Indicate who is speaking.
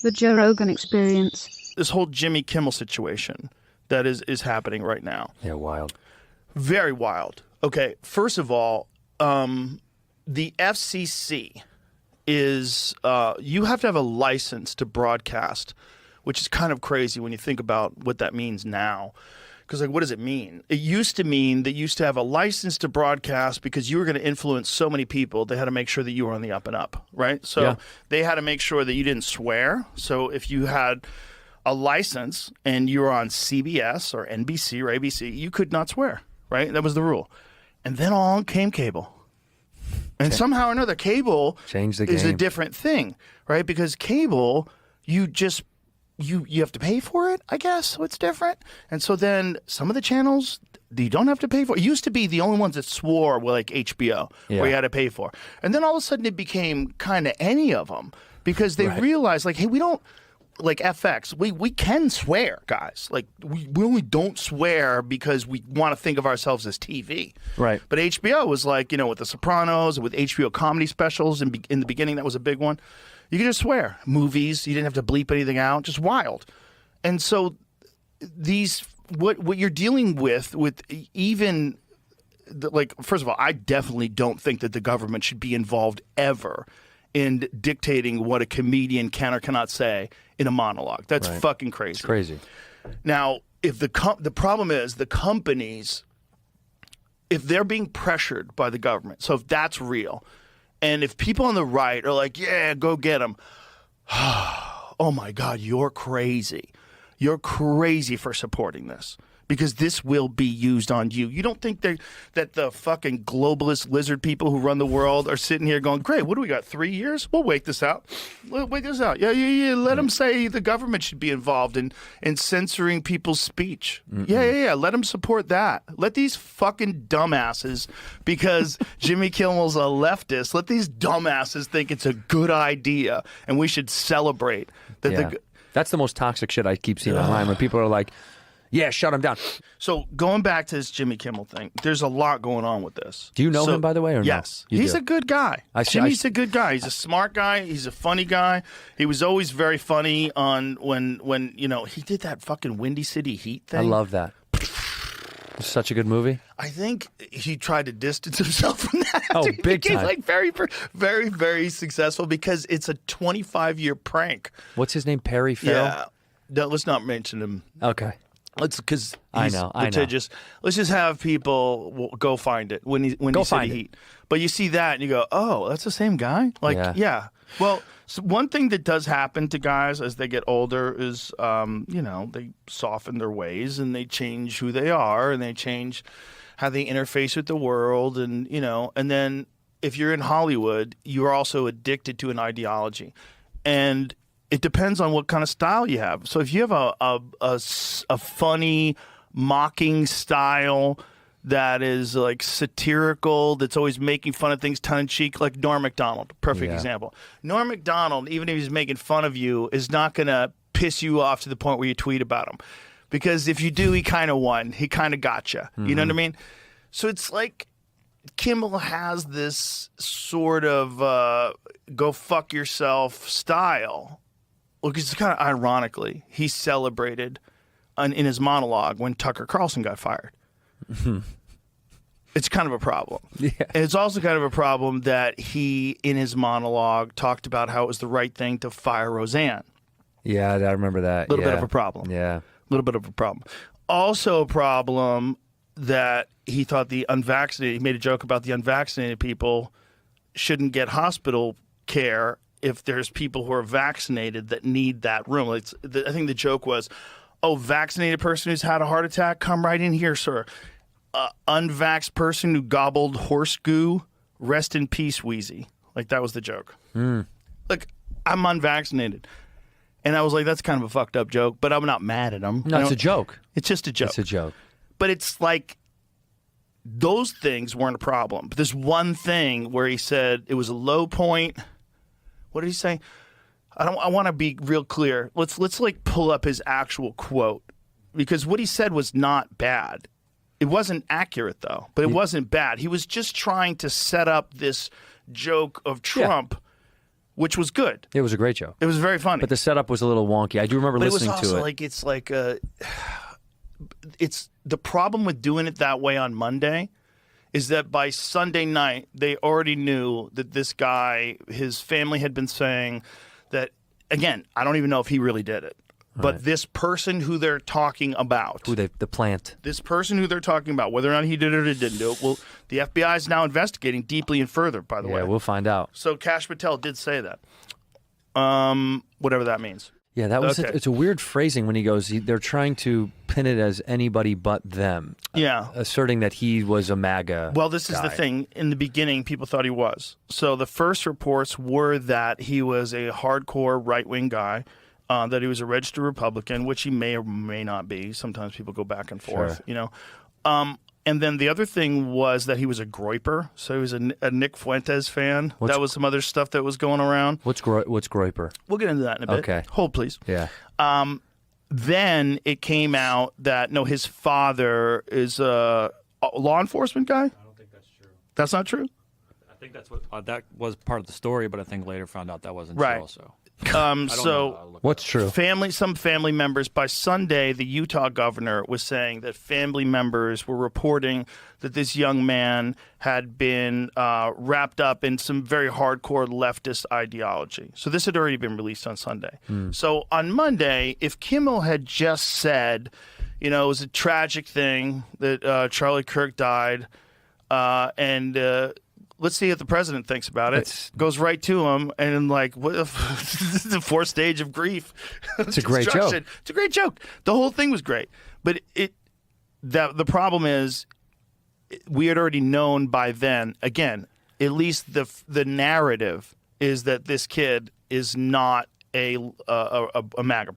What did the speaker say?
Speaker 1: The Joe Rogan Experience.
Speaker 2: This whole Jimmy Kimmel situation that is happening right now.
Speaker 3: Yeah, wild.
Speaker 2: Very wild. Okay, first of all, the FCC is you have to have a license to broadcast, which is kind of crazy when you think about what that means now. Because, like, what does it mean? It used to mean that you used to have a license to broadcast because you were going to influence so many people. They had to make sure that you were on the up and up, right? So they had to make sure that you didn't swear. So if you had a license and you were on CBS or NBC or ABC, you could not swear, right? That was the rule. And then on came cable. And somehow or another, cable
Speaker 3: changed the game.
Speaker 2: Is a different thing, right? Because cable, you just you have to pay for it, I guess, so it's different. And so then some of the channels you don't have to pay for. It used to be the only ones that swore were like HBO, where you had to pay for. And then all of a sudden it became kind of any of them because they realized, like, hey, we don't, like FX, we can swear, guys. Like, we only don't swear because we want to think of ourselves as TV.
Speaker 3: Right.
Speaker 2: But HBO was like, you know, with The Sopranos, with HBO comedy specials, in the beginning, that was a big one. You could just swear. Movies, you didn't have to bleep anything out, just wild. And so these, what you're dealing with even, like, first of all, I definitely don't think that the government should be involved ever in dictating what a comedian can or cannot say in a monologue. That's fucking crazy.
Speaker 3: It's crazy.
Speaker 2: Now, if the problem is the companies, if they're being pressured by the government, so if that's real, and if people on the right are like, yeah, go get them, oh my God, you're crazy. You're crazy for supporting this. Because this will be used on you. You don't think that the fucking globalist lizard people who run the world are sitting here going, great, what do we got, 3 years? We'll wait this out. We'll wait this out. Yeah. Let them say the government should be involved in censoring people's speech. Yeah. Let them support that. Let these fucking dumbasses, because Jimmy Kimmel's a leftist, let these dumbasses think it's a good idea and we should celebrate.
Speaker 3: That's the most toxic shit I keep seeing online when people are like, yeah, shut him down.
Speaker 2: So going back to this Jimmy Kimmel thing, there's a lot going on with this.
Speaker 3: Do you know him, by the way, or
Speaker 2: yes.
Speaker 3: no?
Speaker 2: He's a good guy. Jimmy's a good guy. He's a smart guy. He's a funny guy. He was always very funny on when you know, he did that fucking Windy City Heat thing.
Speaker 3: I love that. It's such a good movie.
Speaker 2: I think he tried to distance himself from that.
Speaker 3: Oh, big time.
Speaker 2: Like very, very, very successful because it's a 25-year prank.
Speaker 3: What's his name? Perry Farrell?
Speaker 2: Yeah. No, let's not mention him.
Speaker 3: Okay.
Speaker 2: Because
Speaker 3: I know.
Speaker 2: Let's just have people go find it when he City Heat. But you see that and you go, oh, that's the same guy. Like, yeah. Well, so one thing that does happen to guys as they get older is, you know, they soften their ways and they change who they are and they change how they interface with the world, and you know, and then if you're in Hollywood, you're also addicted to an ideology, and it depends on what kind of style you have. So if you have a funny, mocking style that is like satirical, that's always making fun of things tongue-in-cheek, like Norm Macdonald, perfect example. Norm Macdonald, even if he's making fun of you, is not going to piss you off to the point where you tweet about him. Because if you do, he kind of won. He kind of got you. You know what I mean? So it's like Kimmel has this sort of go fuck yourself style. Look, it's kind of ironically, he celebrated in his monologue when Tucker Carlson got fired. It's kind of a problem. Yeah. And it's also kind of a problem that he, in his monologue, talked about how it was the right thing to fire Roseanne.
Speaker 3: Yeah, I remember that.
Speaker 2: A little bit of a problem.
Speaker 3: Yeah.
Speaker 2: A little bit of a problem. Also a problem that he thought the unvaccinated, he made a joke about the unvaccinated people shouldn't get hospital care if there's people who are vaccinated that need that room. I think the joke was, oh, vaccinated person who's had a heart attack, come right in here, sir. Unvaxxed person who gobbled horse goo, rest in peace, Wheezy. Like, that was the joke. Like, I'm unvaccinated. And I was like, that's kind of a fucked up joke, but I'm not mad at him.
Speaker 3: No, it's a joke.
Speaker 2: It's just a joke.
Speaker 3: It's a joke. But
Speaker 2: it's like, those things weren't a problem. But there's one thing where he said it was a low point. What did he say? I want to be real clear. Let's like pull up his actual quote, because what he said was not bad. It wasn't accurate though, but it wasn't bad. He was just trying to set up this joke of Trump which was good.
Speaker 3: It was a great show.
Speaker 2: It was very funny.
Speaker 3: But the setup was a little wonky. I do remember listening to it.
Speaker 2: But it was also it's the problem with doing it that way on Monday is that by Sunday night, they already knew that this guy, his family had been saying that, again, I don't even know if he really did it. But this person who they're talking about.
Speaker 3: The plant.
Speaker 2: This person who they're talking about, whether or not he did it or didn't do it, well, the FBI is now investigating deeply and further, by the way.
Speaker 3: Yeah, we'll find out.
Speaker 2: So Kash Patel did say that. Whatever that means.
Speaker 3: Yeah, that was it's a weird phrasing when he goes, they're trying to pin it as anybody but them.
Speaker 2: Yeah.
Speaker 3: Asserting that he was a MAGA
Speaker 2: Well, this is the thing. In the beginning, people thought he was. So the first reports were that he was a hardcore right-wing guy, that he was a registered Republican, which he may or may not be. Sometimes people go back and forth, you know. And then the other thing was that he was a groiper. So he was a Nick Fuentes fan. That was some other stuff that was going around.
Speaker 3: What's groiper?
Speaker 2: We'll get into that in a bit.
Speaker 3: Okay.
Speaker 2: Hold, please.
Speaker 3: Yeah.
Speaker 2: Then it came out that, no, his father is a law enforcement guy?
Speaker 4: I don't think that's true.
Speaker 2: That's not true?
Speaker 4: I think that's what that was part of the story, but I think later found out that wasn't
Speaker 2: Right.
Speaker 4: true also.
Speaker 2: So
Speaker 3: what's true?
Speaker 2: Some family members, by Sunday, the Utah governor was saying that family members were reporting that this young man had been wrapped up in some very hardcore leftist ideology. So this had already been released on Sunday. So on Monday, if Kimmel had just said, you know, it was a tragic thing that Charlie Kirk died, and let's see what the president thinks about it. Goes right to him, and like, what if the fourth stage of grief?
Speaker 3: It's a great joke.
Speaker 2: It's a great joke. The whole thing was great, but the problem is, we had already known by then. Again, at least the narrative is that this kid is not a MAGA